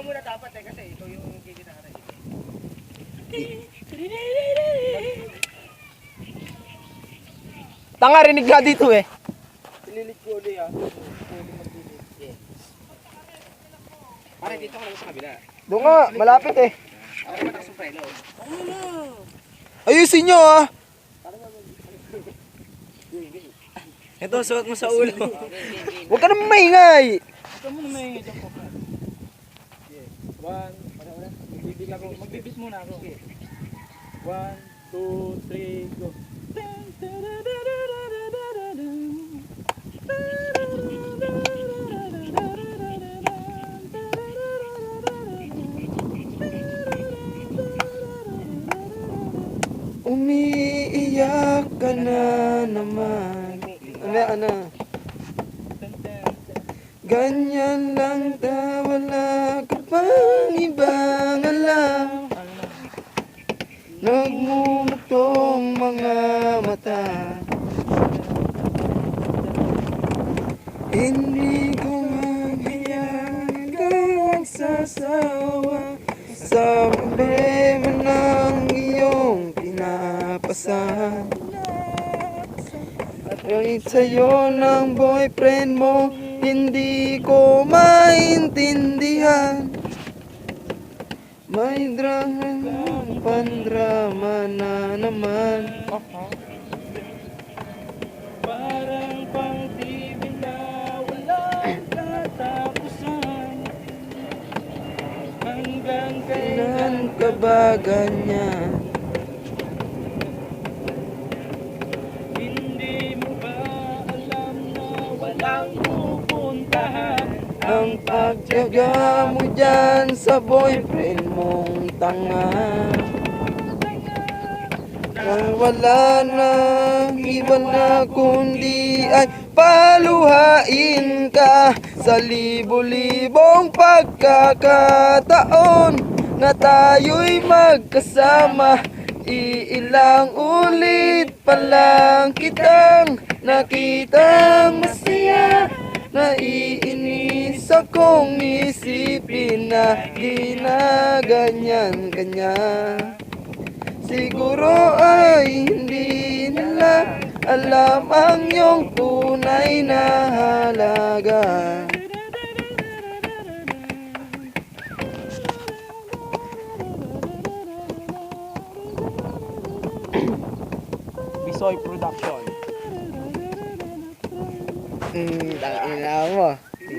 muna dapat eh, kasi ikaw yung gigitara eh. Tanga, rinig nga dito eh. Pililit ko ulit ah. Pare, dito ka lang sa kabila. Doon nga, malapit eh. Para matakas yung preno. Ayusin nyo ah. Ito, suot mo sa ulo. Huwag ka naman maingay. Ito mo na may dyan po. One, magbibit ako. Magbibit muna ako. 1, 2, 3, go. Umiiyak ka na naman. Ano? Ganyan lang ta, wala ka pang ibang alam. Nagmumutong mga mata. Hindi ko mahayag ang sasawa sa problema ng iyong pinapasan. At yung sa'yo ng boyfriend mo, hindi ko maintindihan. May drama, pandrama na naman. Parang pang-TV na walang katapusan. Hanggang Kailan ka ba ganyan? hindi mo ba alam na walang pupuntahan? Ang pagtiyaga mo dyan sa boyfriend mong tanga. Na wala na iba na kundi ay paluhain ka sa libo-libong pagkakataon na tayo'y magkasama. Iilang ulit pa lang kitang nakitang masaya. Naiinis akong isipin na ginaganyan kanya. Siguro ay hindi nila alam ang iyong tunay na halaga. Bisoy Production. Tangina mo.